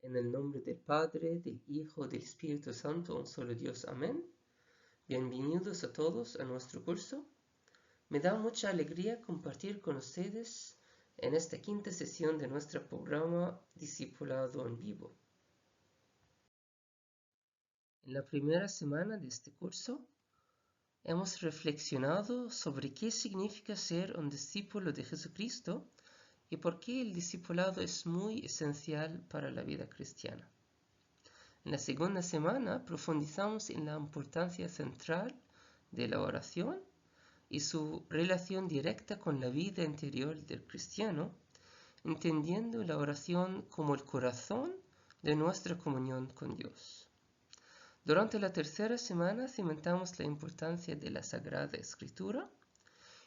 En el nombre del Padre, del Hijo, del Espíritu Santo, un solo Dios. Amén. Bienvenidos a todos a nuestro curso. Me da mucha alegría compartir con ustedes en esta quinta sesión de nuestro programa Discipulado en Vivo. En la primera semana de este curso hemos reflexionado sobre qué significa ser un discípulo de Jesucristo y por qué el discipulado es muy esencial para la vida cristiana. En la segunda semana profundizamos en la importancia central de la oración y su relación directa con la vida interior del cristiano, entendiendo la oración como el corazón de nuestra comunión con Dios. Durante la tercera semana cimentamos la importancia de la Sagrada Escritura,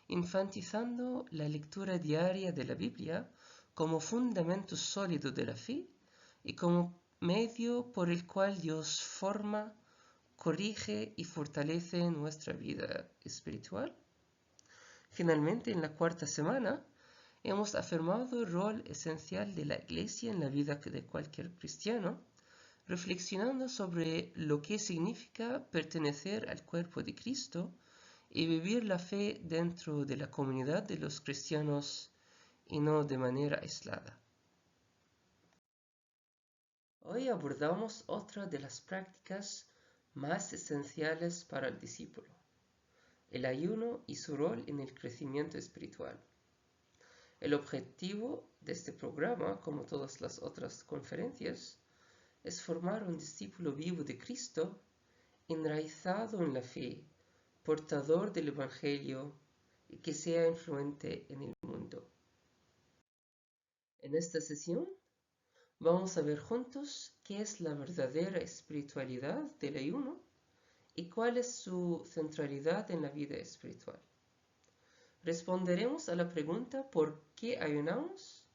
enfatizando la lectura diaria de la Biblia como fundamento sólido de la fe y como medio por el cual Dios forma, corrige y fortalece nuestra vida espiritual. Finalmente, en la cuarta semana, hemos afirmado el rol esencial de la Iglesia en la vida de cualquier cristiano, reflexionando sobre lo que significa pertenecer al cuerpo de Cristo y vivir la fe dentro de la comunidad de los cristianos y no de manera aislada. Hoy abordamos otra de las prácticas más esenciales para el discípulo, el ayuno y su rol en el crecimiento espiritual. El objetivo de este programa, como todas las otras conferencias, es formar un discípulo vivo de Cristo, enraizado en la fe, portador del Evangelio y que sea influente en el mundo. En esta sesión vamos a ver juntos qué es la verdadera espiritualidad del ayuno y cuál es su centralidad en la vida espiritual. Responderemos a la pregunta ¿por qué ayunamos?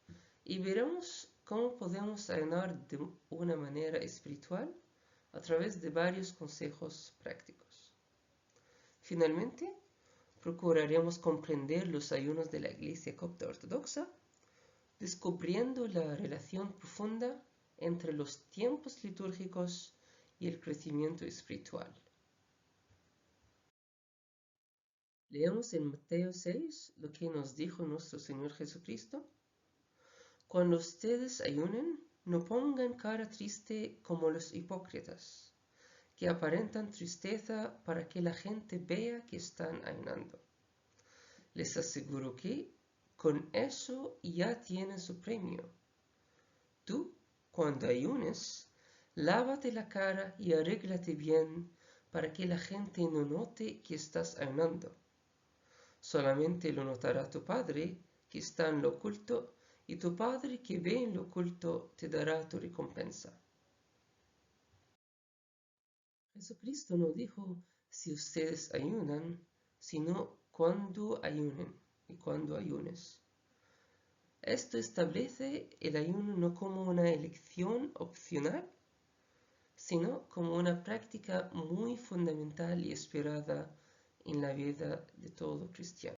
Y veremos cómo podemos ayunar de una manera espiritual a través de varios consejos prácticos. Finalmente, procuraremos comprender los ayunos de la Iglesia Copta Ortodoxa, descubriendo la relación profunda entre los tiempos litúrgicos y el crecimiento espiritual. Leemos en Mateo 6 lo que nos dijo nuestro Señor Jesucristo. Cuando ustedes ayunen, no pongan cara triste como los hipócritas, que aparentan tristeza para que la gente vea que están ayunando. Les aseguro que con eso ya tienen su premio. Tú, cuando ayunes, lávate la cara y arréglate bien para que la gente no note que estás ayunando. Solamente lo notará tu Padre que está en lo oculto, y tu Padre que ve en lo oculto te dará tu recompensa. Jesucristo no dijo si ustedes ayunan, sino cuando ayunen y cuando ayunes. Esto establece el ayuno no como una elección opcional, sino como una práctica muy fundamental y esperada en la vida de todo cristiano.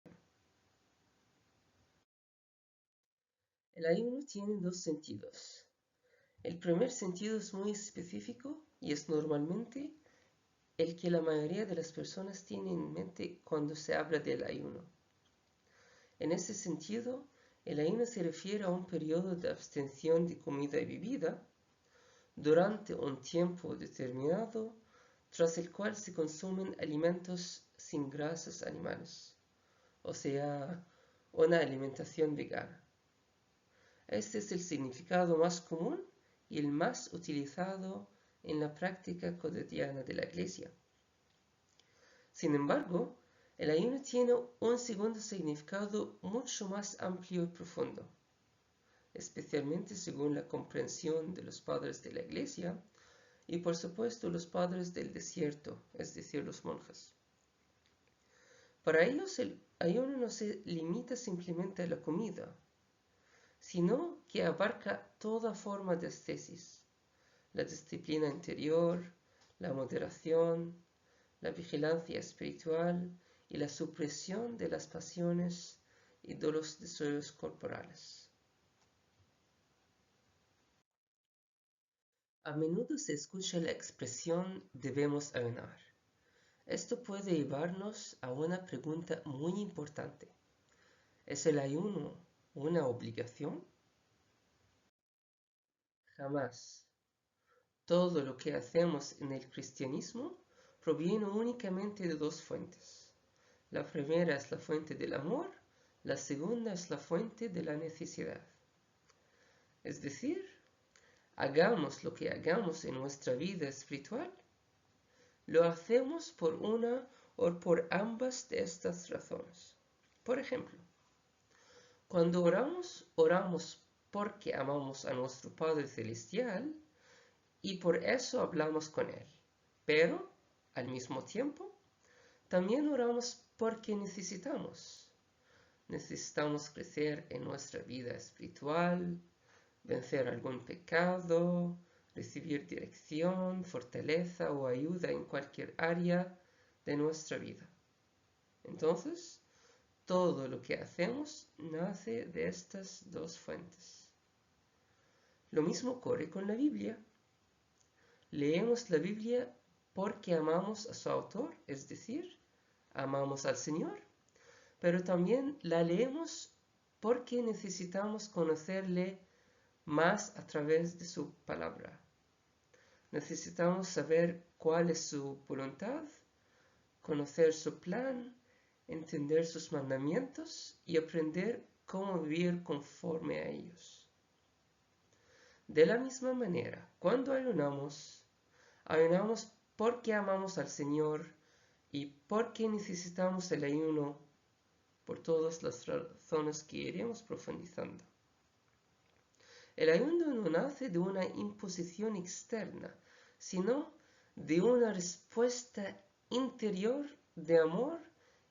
El ayuno tiene dos sentidos. El primer sentido es muy específico y es normalmente el que la mayoría de las personas tiene en mente cuando se habla del ayuno. En ese sentido, el ayuno se refiere a un periodo de abstención de comida y bebida durante un tiempo determinado, tras el cual se consumen alimentos sin grasas animales, o sea, una alimentación vegana. Este es el significado más común y el más utilizado en la práctica cotidiana de la Iglesia. Sin embargo, el ayuno tiene un segundo significado mucho más amplio y profundo, especialmente según la comprensión de los padres de la Iglesia y por supuesto los padres del desierto, es decir, los monjes. Para ellos el ayuno no se limita simplemente a la comida, sino que abarca toda forma de ascesis, la disciplina interior, la moderación, la vigilancia espiritual y la supresión de las pasiones y de los deseos corporales. A menudo se escucha la expresión debemos ayunar. Esto puede llevarnos a una pregunta muy importante. ¿Es el ayuno una obligación? Jamás. Todo lo que hacemos en el cristianismo proviene únicamente de dos fuentes. La primera es la fuente del amor, la segunda es la fuente de la necesidad. Es decir, hagamos lo que hagamos en nuestra vida espiritual, lo hacemos por una o por ambas de estas razones. Por ejemplo, cuando oramos, oramos porque amamos a nuestro Padre Celestial y por eso hablamos con Él. Pero, al mismo tiempo, también oramos porque necesitamos. Necesitamos crecer en nuestra vida espiritual, vencer algún pecado, recibir dirección, fortaleza o ayuda en cualquier área de nuestra vida. Entonces, todo lo que hacemos nace de estas dos fuentes. Lo mismo ocurre con la Biblia. Leemos la Biblia porque amamos a su autor, es decir, amamos al Señor, pero también la leemos porque necesitamos conocerle más a través de su palabra. Necesitamos saber cuál es su voluntad, conocer su plan, entender sus mandamientos y aprender cómo vivir conforme a ellos. De la misma manera, cuando ayunamos porque amamos al Señor y porque necesitamos el ayuno por todas las razones que iremos profundizando. El ayuno no nace de una imposición externa, sino de una respuesta interior de amor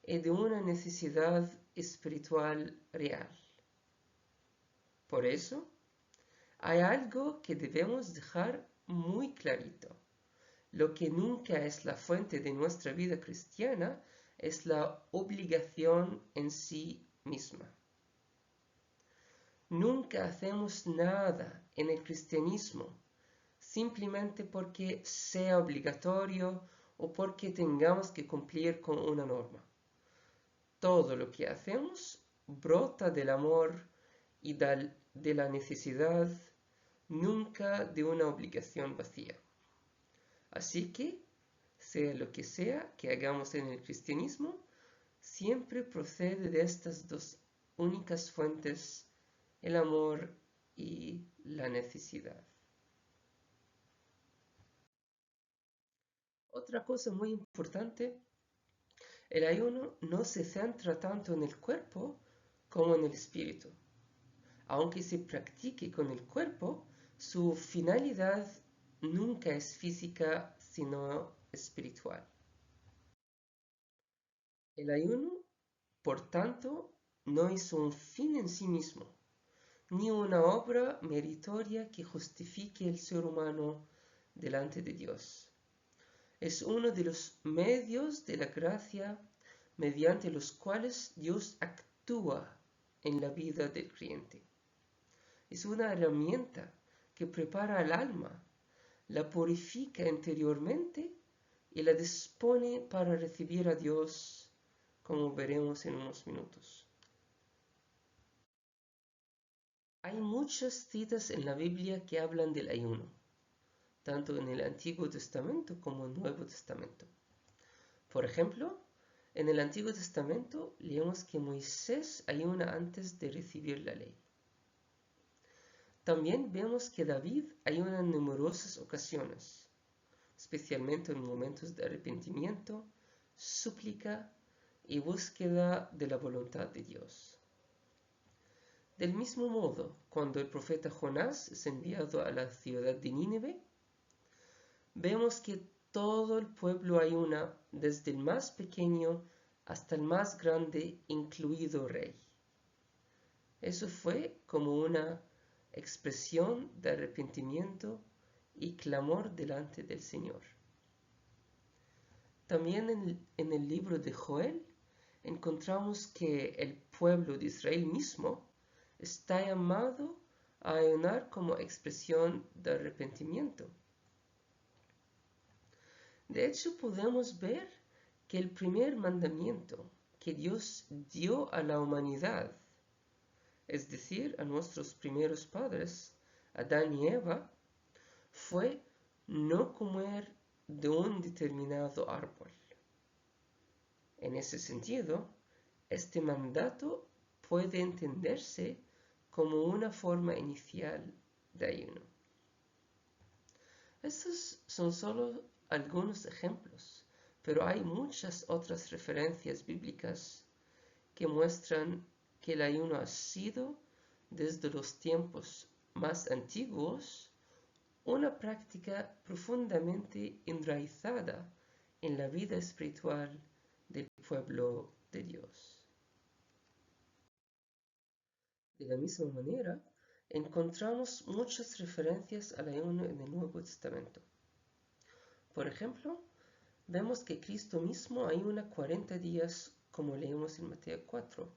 y de una necesidad espiritual real. Por eso, hay algo que debemos dejar muy clarito. Lo que nunca es la fuente de nuestra vida cristiana es la obligación en sí misma. Nunca hacemos nada en el cristianismo simplemente porque sea obligatorio o porque tengamos que cumplir con una norma. Todo lo que hacemos brota del amor y de la necesidad, nunca de una obligación vacía. Así que, sea lo que sea que hagamos en el cristianismo, siempre procede de estas dos únicas fuentes, el amor y la necesidad. Otra cosa muy importante, el ayuno no se centra tanto en el cuerpo como en el espíritu. Aunque se practique con el cuerpo, su finalidad nunca es física, sino espiritual. El ayuno, por tanto, no es un fin en sí mismo, ni una obra meritoria que justifique el ser humano delante de Dios. Es uno de los medios de la gracia mediante los cuales Dios actúa en la vida del creyente. Es una herramienta que prepara al alma, la purifica interiormente y la dispone para recibir a Dios, como veremos en unos minutos. Hay muchas citas en la Biblia que hablan del ayuno, tanto en el Antiguo Testamento como en el Nuevo Testamento. Por ejemplo, en el Antiguo Testamento leemos que Moisés ayuna antes de recibir la ley. También vemos que David ayuna en numerosas ocasiones, especialmente en momentos de arrepentimiento, súplica y búsqueda de la voluntad de Dios. Del mismo modo, cuando el profeta Jonás es enviado a la ciudad de Nínive, vemos que todo el pueblo ayuna, desde el más pequeño hasta el más grande, incluido rey. Eso fue como una expresión de arrepentimiento y clamor delante del Señor. También en el libro de Joel encontramos que el pueblo de Israel mismo está llamado a ayunar como expresión de arrepentimiento. De hecho, podemos ver que el primer mandamiento que Dios dio a la humanidad, es decir, a nuestros primeros padres, Adán y Eva, fue no comer de un determinado árbol. En ese sentido, este mandato puede entenderse como una forma inicial de ayuno. Estos son solo algunos ejemplos, pero hay muchas otras referencias bíblicas que muestran que el ayuno ha sido, desde los tiempos más antiguos, una práctica profundamente enraizada en la vida espiritual del pueblo de Dios. De la misma manera, encontramos muchas referencias al ayuno en el Nuevo Testamento. Por ejemplo, vemos que Cristo mismo ayuna 40 días, como leemos en Mateo 4.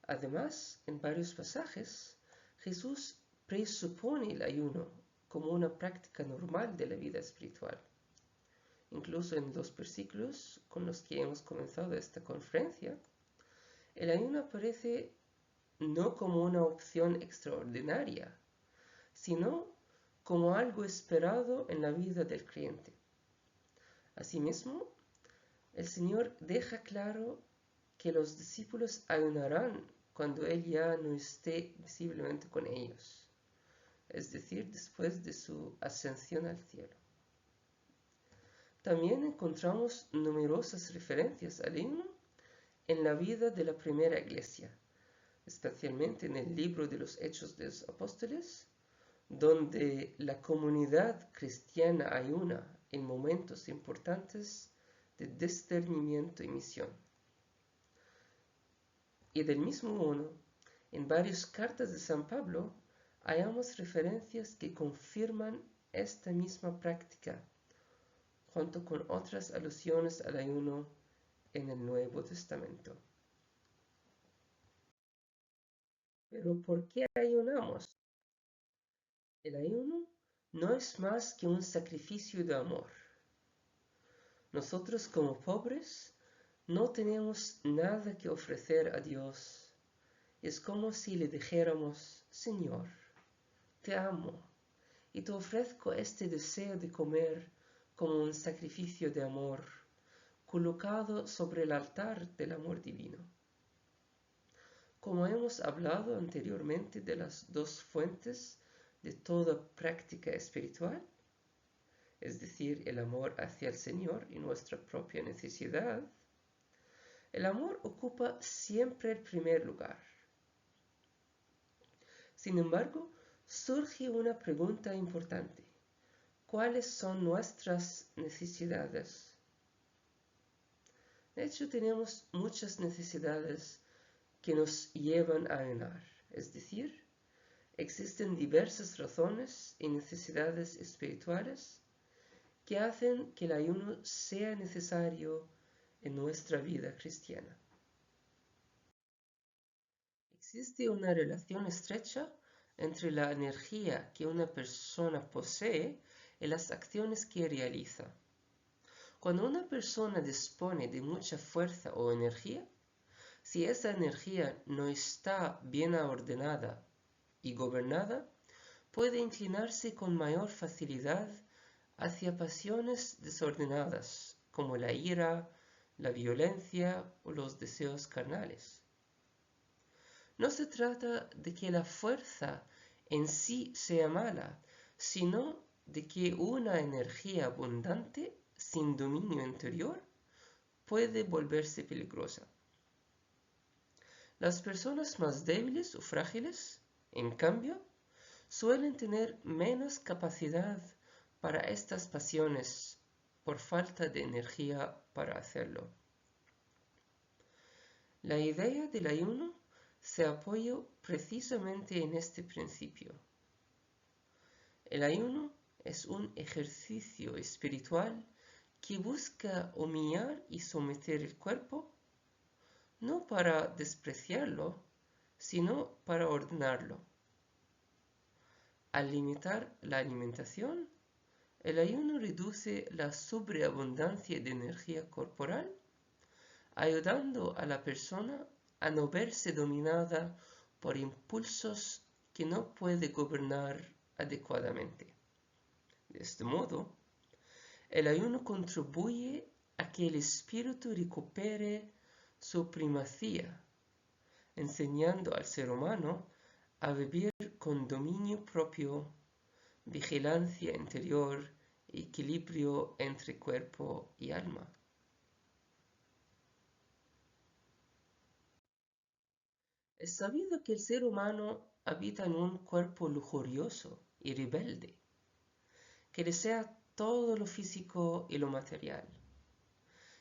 Además, en varios pasajes, Jesús presupone el ayuno como una práctica normal de la vida espiritual. Incluso en los versículos con los que hemos comenzado esta conferencia, el ayuno aparece no como una opción extraordinaria, sino como algo esperado en la vida del creyente. Asimismo, el Señor deja claro que los discípulos ayunarán cuando Él ya no esté visiblemente con ellos, es decir, después de su ascensión al cielo. También encontramos numerosas referencias al ayuno en la vida de la primera iglesia, especialmente en el libro de los Hechos de los Apóstoles, donde la comunidad cristiana ayuna en momentos importantes de discernimiento y misión. Y del mismo modo, en varias cartas de San Pablo, hallamos referencias que confirman esta misma práctica, junto con otras alusiones al ayuno en el Nuevo Testamento. Pero ¿por qué ayunamos? El ayuno no es más que un sacrificio de amor. Nosotros como pobres no tenemos nada que ofrecer a Dios. Es como si le dijéramos: Señor, te amo y te ofrezco este deseo de comer como un sacrificio de amor, colocado sobre el altar del amor divino. Como hemos hablado anteriormente de las dos fuentes de toda práctica espiritual, es decir, el amor hacia el Señor y nuestra propia necesidad, el amor ocupa siempre el primer lugar. Sin embargo, surge una pregunta importante: ¿cuáles son nuestras necesidades? De hecho, tenemos muchas necesidades que nos llevan a ayunar, es decir, existen diversas razones y necesidades espirituales que hacen que el ayuno sea necesario en nuestra vida cristiana. Existe una relación estrecha entre la energía que una persona posee y las acciones que realiza. Cuando una persona dispone de mucha fuerza o energía, si esa energía no está bien ordenada y gobernada, puede inclinarse con mayor facilidad hacia pasiones desordenadas, como la ira, la violencia o los deseos carnales. No se trata de que la fuerza en sí sea mala, sino de que una energía abundante, sin dominio interior, puede volverse peligrosa. Las personas más débiles o frágiles, en cambio, suelen tener menos capacidad para estas pasiones por falta de energía para hacerlo. La idea del ayuno se apoya precisamente en este principio. El ayuno es un ejercicio espiritual que busca humillar y someter el cuerpo, no para despreciarlo, sino para ordenarlo. Al limitar la alimentación, El ayuno reduce la sobreabundancia de energía corporal, ayudando a la persona a no verse dominada por impulsos que no puede gobernar adecuadamente. De este modo, el ayuno contribuye a que el espíritu recupere su primacía, enseñando al ser humano a vivir con dominio propio, vigilancia interior y equilibrio entre cuerpo y alma. Es sabido que el ser humano habita en un cuerpo lujurioso y rebelde, que desea todo lo físico y lo material.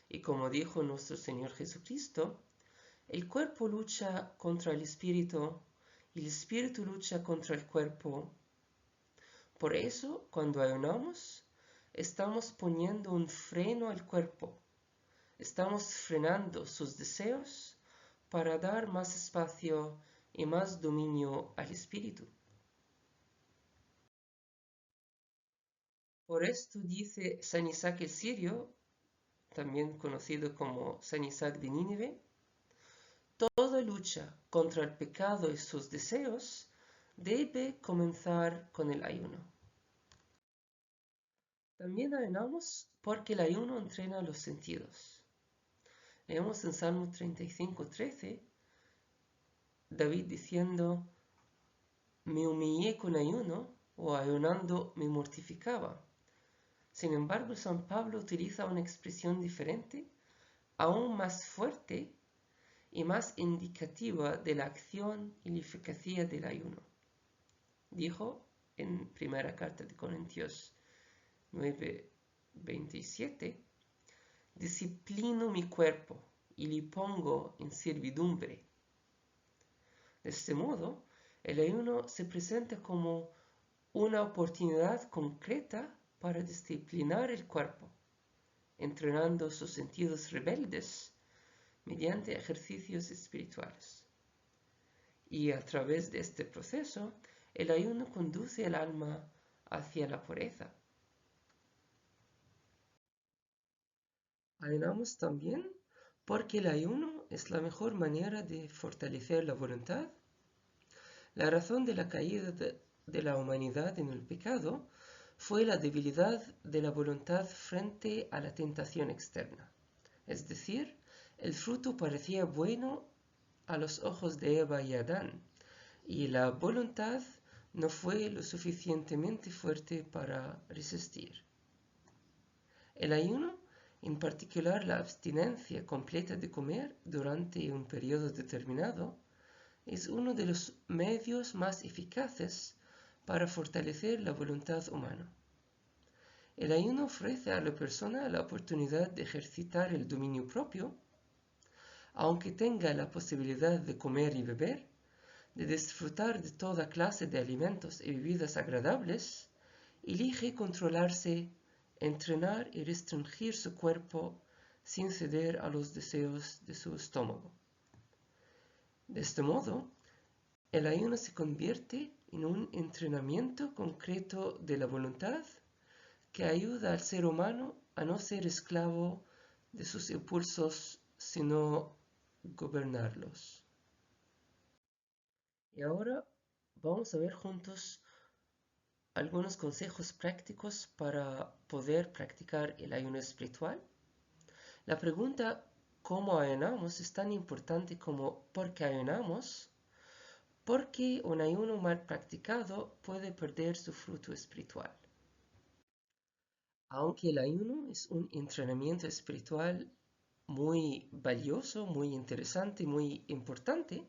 Y como dijo nuestro Señor Jesucristo, el cuerpo lucha contra el espíritu y el espíritu lucha contra el cuerpo. Por eso, cuando ayunamos, estamos poniendo un freno al cuerpo, estamos frenando sus deseos para dar más espacio y más dominio al espíritu. Por esto dice San Isaac el Sirio, también conocido como San Isaac de Nínive, toda lucha contra el pecado y sus deseos debe comenzar con el ayuno. También ayunamos porque el ayuno entrena los sentidos. Leemos en Salmo 35:13, David diciendo, me humillé con ayuno o ayunando me mortificaba. Sin embargo, San Pablo utiliza una expresión diferente, aún más fuerte y más indicativa de la acción y la eficacia del ayuno. Dijo en primera carta de Corintios 9:27, disciplino mi cuerpo y le pongo en servidumbre. De este modo, el ayuno se presenta como una oportunidad concreta para disciplinar el cuerpo, entrenando sus sentidos rebeldes mediante ejercicios espirituales. Y a través de este proceso, el ayuno conduce el alma hacia la pureza. Ayunamos también porque el ayuno es la mejor manera de fortalecer la voluntad. La razón de la caída de la humanidad en el pecado fue la debilidad de la voluntad frente a la tentación externa. Es decir, el fruto parecía bueno a los ojos de Eva y Adán, y la voluntad no fue lo suficientemente fuerte para resistir. El ayuno, en particular la abstinencia completa de comer durante un periodo determinado, es uno de los medios más eficaces para fortalecer la voluntad humana. El ayuno ofrece a la persona la oportunidad de ejercitar el dominio propio, aunque tenga la posibilidad de comer y beber, de disfrutar de toda clase de alimentos y bebidas agradables, elige controlarse, entrenar y restringir su cuerpo sin ceder a los deseos de su estómago. De este modo, el ayuno se convierte en un entrenamiento concreto de la voluntad que ayuda al ser humano a no ser esclavo de sus impulsos, sino gobernarlos. Y ahora vamos a ver juntos algunos consejos prácticos para poder practicar el ayuno espiritual. La pregunta ¿cómo ayunamos? Es tan importante como ¿por qué ayunamos? Porque un ayuno mal practicado puede perder su fruto espiritual. Aunque el ayuno es un entrenamiento espiritual muy valioso, muy interesante, muy importante,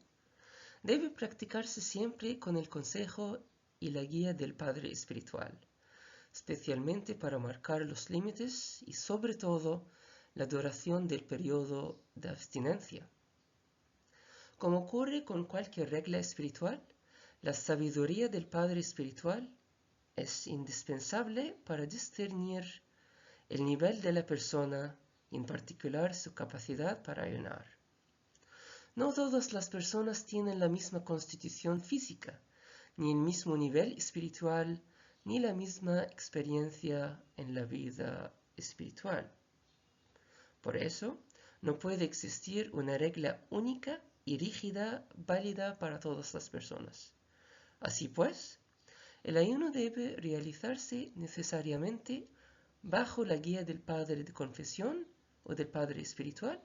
debe practicarse siempre con el consejo y la guía del Padre Espiritual, especialmente para marcar los límites y sobre todo la duración del periodo de abstinencia. Como ocurre con cualquier regla espiritual, la sabiduría del Padre Espiritual es indispensable para discernir el nivel de la persona y en particular su capacidad para ayunar. No todas las personas tienen la misma constitución física, ni el mismo nivel espiritual, ni la misma experiencia en la vida espiritual. Por eso, no puede existir una regla única y rígida válida para todas las personas. Así pues, el ayuno debe realizarse necesariamente bajo la guía del padre de confesión o del padre espiritual,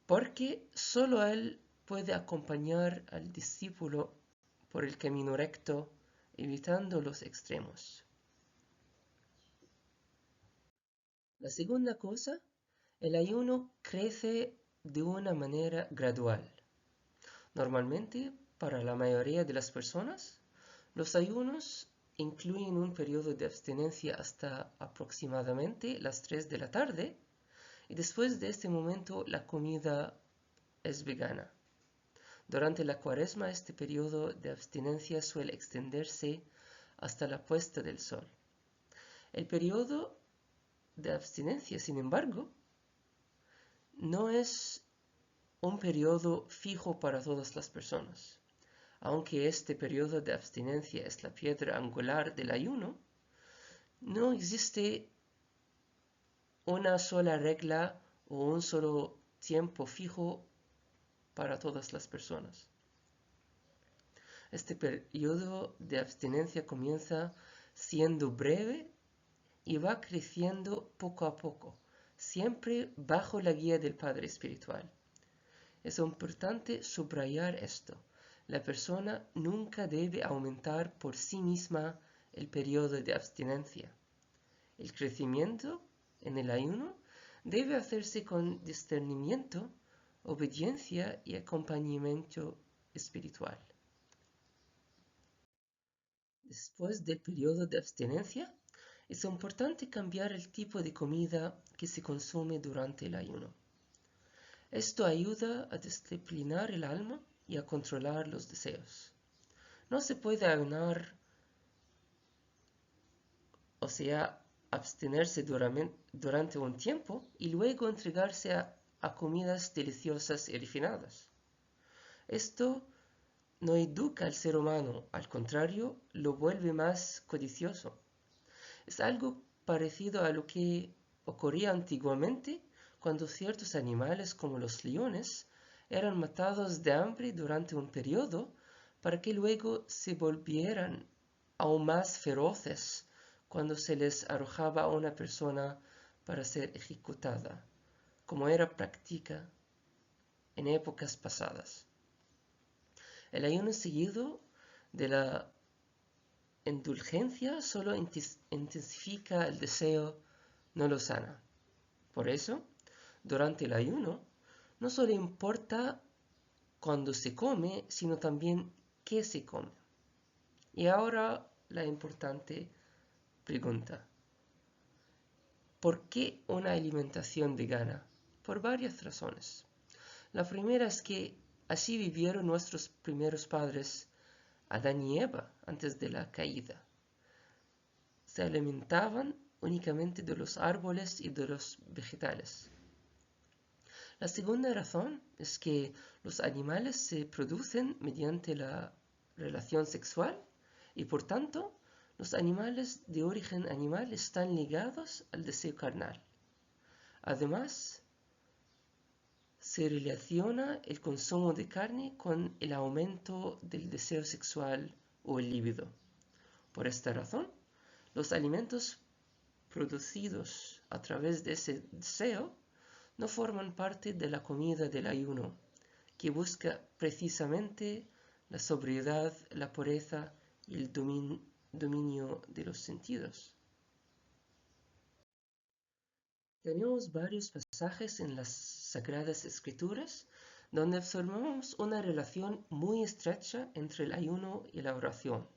porque sólo él puede acompañar al discípulo por el camino recto, evitando los extremos. La segunda cosa, el ayuno crece de una manera gradual. Normalmente, para la mayoría de las personas, los ayunos incluyen un periodo de abstinencia hasta aproximadamente las 3 de la tarde y después de este momento la comida es vegana. Durante la cuaresma este periodo de abstinencia suele extenderse hasta la puesta del sol. El periodo de abstinencia, sin embargo, no es un periodo fijo para todas las personas. Aunque este periodo de abstinencia es la piedra angular del ayuno, no existe una sola regla o un solo tiempo fijo para todas las personas. Este periodo de abstinencia comienza siendo breve y va creciendo poco a poco, siempre bajo la guía del Padre Espiritual. Es importante subrayar esto. La persona nunca debe aumentar por sí misma el periodo de abstinencia. El crecimiento en el ayuno debe hacerse con discernimiento, obediencia y acompañamiento espiritual. Después del periodo de abstinencia, es importante cambiar el tipo de comida que se consume durante el ayuno. Esto ayuda a disciplinar el alma y a controlar los deseos. No se puede ayunar, o sea, abstenerse durante un tiempo y luego entregarse a comidas deliciosas y refinadas. Esto no educa al ser humano, al contrario, lo vuelve más codicioso. Es algo parecido a lo que ocurría antiguamente cuando ciertos animales como los leones eran matados de hambre durante un periodo para que luego se volvieran aún más feroces cuando se les arrojaba a una persona para ser ejecutada, como era práctica en épocas pasadas. El ayuno seguido de la indulgencia solo intensifica el deseo, no lo sana. Por eso, durante el ayuno, no solo importa cuándo se come, sino también qué se come. Y ahora la importante pregunta. ¿Por qué una alimentación vegana? Por varias razones. La primera es que así vivieron nuestros primeros padres, Adán y Eva, antes de la caída. Se alimentaban únicamente de los árboles y de los vegetales. La segunda razón es que los animales se producen mediante la relación sexual y por tanto los animales de origen animal están ligados al deseo carnal. Además, se relaciona el consumo de carne con el aumento del deseo sexual o el líbido. Por esta razón, los alimentos producidos a través de ese deseo no forman parte de la comida del ayuno, que busca precisamente la sobriedad, la pureza y el dominio de los sentidos. Tenemos varios pasajes en las Sagradas Escrituras donde observamos una relación muy estrecha entre el ayuno y la oración.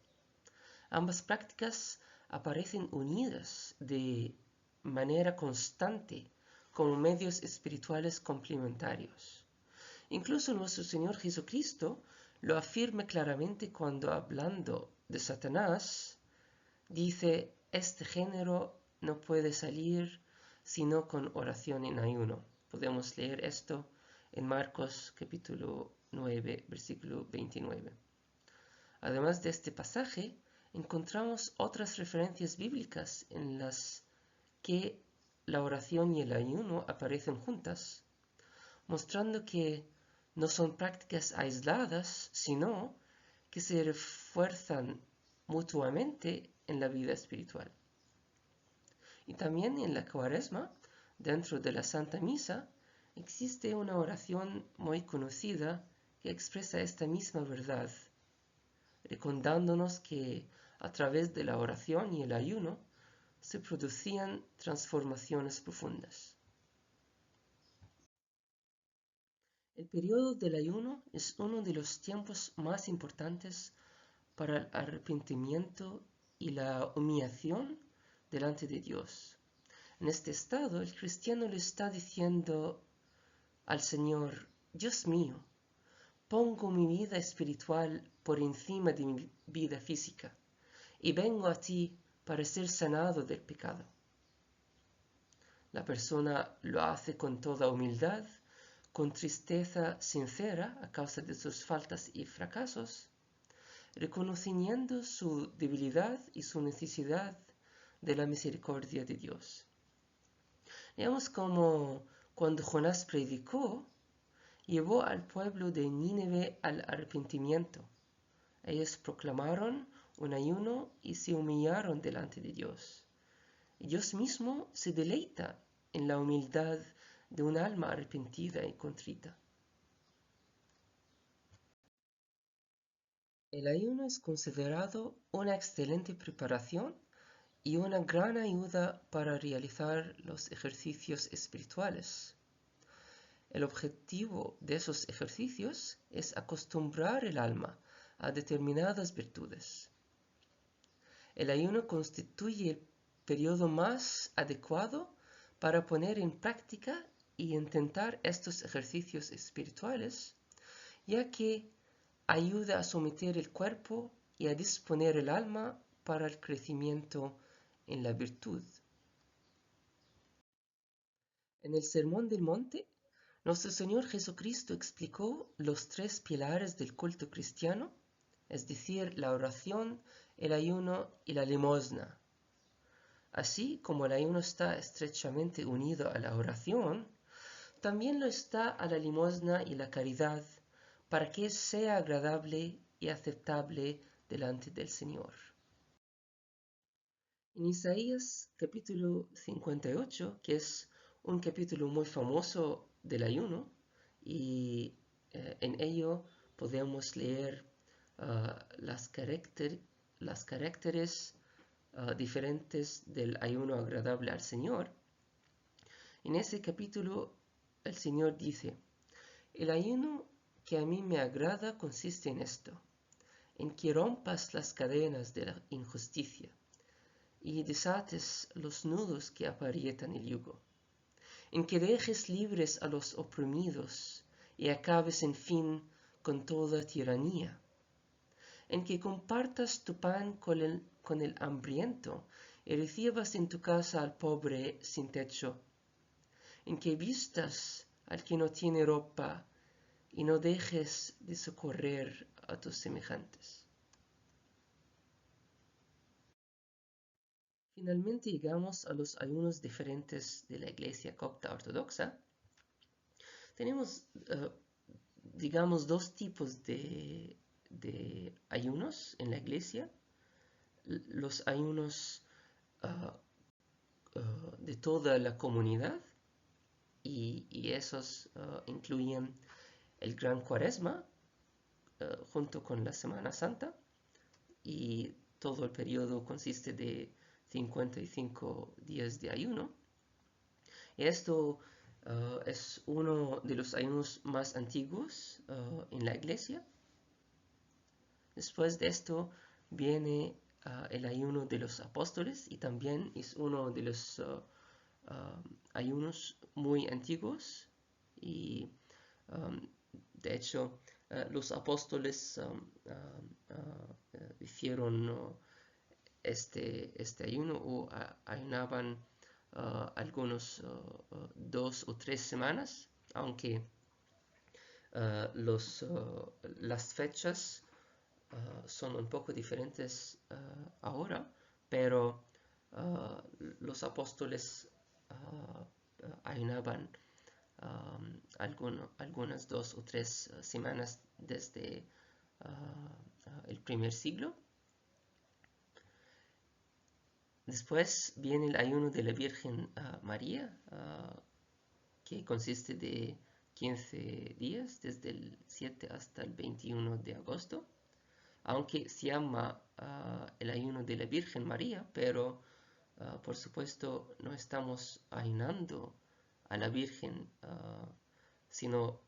Ambas prácticas aparecen unidas de manera constante como medios espirituales complementarios. Incluso nuestro Señor Jesucristo lo afirma claramente cuando hablando de Satanás, dice, este género no puede salir sino con oración en ayuno. Podemos leer esto en Marcos capítulo 9, versículo 29. Además de este pasaje, encontramos otras referencias bíblicas en las que la oración y el ayuno aparecen juntas, mostrando que no son prácticas aisladas, sino que se refuerzan mutuamente en la vida espiritual. Y también en la Cuaresma, dentro de la Santa Misa, existe una oración muy conocida que expresa esta misma verdad, recordándonos que a través de la oración y el ayuno se producían transformaciones profundas. El periodo del ayuno es uno de los tiempos más importantes para el arrepentimiento y la humillación delante de Dios. En este estado, el cristiano le está diciendo al Señor: Dios mío, pongo mi vida espiritual por encima de mi vida física y vengo a ti para ser sanado del pecado. La persona lo hace con toda humildad, con tristeza sincera a causa de sus faltas y fracasos, reconociendo su debilidad y su necesidad de la misericordia de Dios. Veamos cómo cuando Jonás predicó, llevó al pueblo de Nínive al arrepentimiento. Ellos proclamaron un ayuno y se humillaron delante de Dios. Dios mismo se deleita en la humildad de un alma arrepentida y contrita. El ayuno es considerado una excelente preparación y una gran ayuda para realizar los ejercicios espirituales. El objetivo de esos ejercicios es acostumbrar el alma a determinadas virtudes. El ayuno constituye el periodo más adecuado para poner en práctica y intentar estos ejercicios espirituales, ya que ayuda a someter el cuerpo y a disponer el alma para el crecimiento en la virtud. En el Sermón del Monte, nuestro Señor Jesucristo explicó los tres pilares del culto cristiano, es decir, la oración, el ayuno y la limosna. Así como el ayuno está estrechamente unido a la oración, también lo está a la limosna y la caridad, para que sea agradable y aceptable delante del Señor. En Isaías capítulo 58, que es un capítulo muy famoso del ayuno, y en ello podemos leer las caracteres diferentes del ayuno agradable al Señor. En ese capítulo el Señor dice: el ayuno que a mí me agrada consiste en esto, en que rompas las cadenas de la injusticia y desates los nudos que aprietan el yugo, en que dejes libres a los oprimidos y acabes en fin con toda tiranía, en que compartas tu pan con el hambriento y recibas en tu casa al pobre sin techo, en que vistas al que no tiene ropa y no dejes de socorrer a tus semejantes. Finalmente llegamos a los ayunos diferentes de la Iglesia Copta Ortodoxa. Tenemos, digamos, dos tipos de ayunos en la Iglesia. Los ayunos de toda la comunidad, y esos incluyen el Gran Cuaresma junto con la Semana Santa, y todo el periodo consiste de 55 días de ayuno. Y esto es uno de los ayunos más antiguos en la Iglesia. Después de esto viene el ayuno de los apóstoles, y también es uno de los ayunos muy antiguos, y de hecho los apóstoles hicieron este ayuno, o ayunaban algunos 2 o 3 semanas, aunque las fechas son un poco diferentes ahora, pero los apóstoles ayunaban algunas 2 o 3 semanas desde el primer siglo. Después viene el ayuno de la Virgen María, que consiste de 15 días, desde el 7 hasta el 21 de agosto, aunque se llama el ayuno de la Virgen María, pero por supuesto no estamos ayunando a la Virgen, sino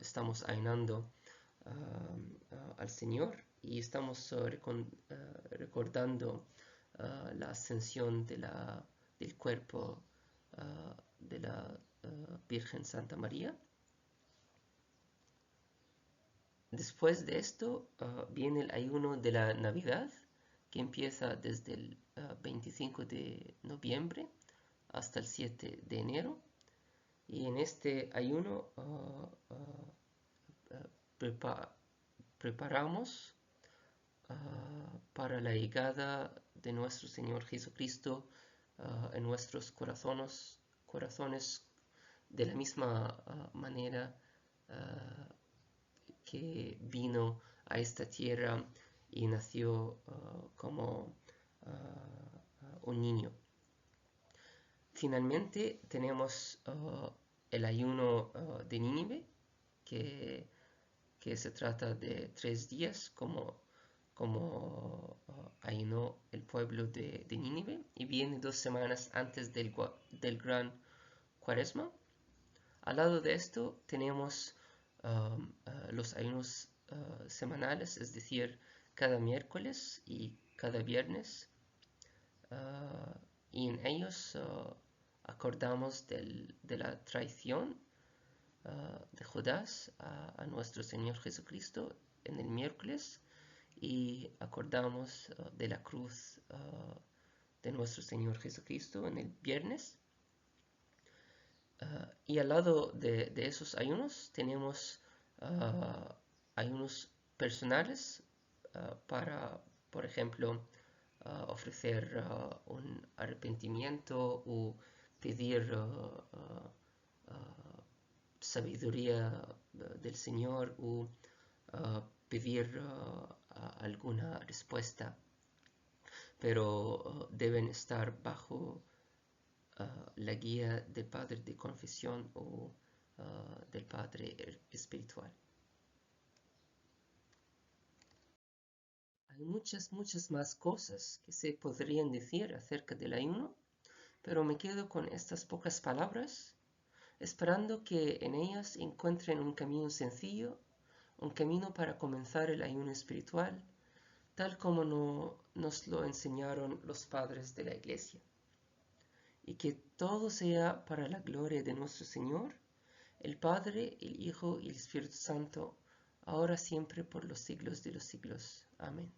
estamos ayunando al Señor, y estamos recordando la ascensión del cuerpo de la Virgen Santa María. Después de esto viene el ayuno de la Navidad, que empieza desde el 25 de noviembre hasta el 7 de enero. Y en este ayuno preparamos para la llegada de nuestro Señor Jesucristo en nuestros corazones de la misma manera que vino a esta tierra y nació como un niño. Finalmente tenemos el ayuno de Nínive, que se trata de 3 días, como ayunó el pueblo de Nínive, y viene 2 semanas antes del gran Cuaresma. Al lado de esto tenemos los ayunos semanales, es decir, cada miércoles y cada viernes, y en ellos acordamos de la traición de Judas a nuestro Señor Jesucristo en el miércoles, y acordamos de la cruz de nuestro Señor Jesucristo en el viernes. Y al lado de esos ayunos tenemos ayunos personales para, por ejemplo, ofrecer un arrepentimiento o pedir sabiduría del Señor, o pedir alguna respuesta, pero deben estar bajo la guía del padre de confesión o del padre espiritual. Hay muchas más cosas que se podrían decir acerca del ayuno, pero me quedo con estas pocas palabras, esperando que en ellas encuentren un camino sencillo, un camino para comenzar el ayuno espiritual, tal como nos lo enseñaron los padres de la Iglesia. Y que todo sea para la gloria de nuestro Señor, el Padre, el Hijo y el Espíritu Santo, ahora siempre por los siglos de los siglos. Amén.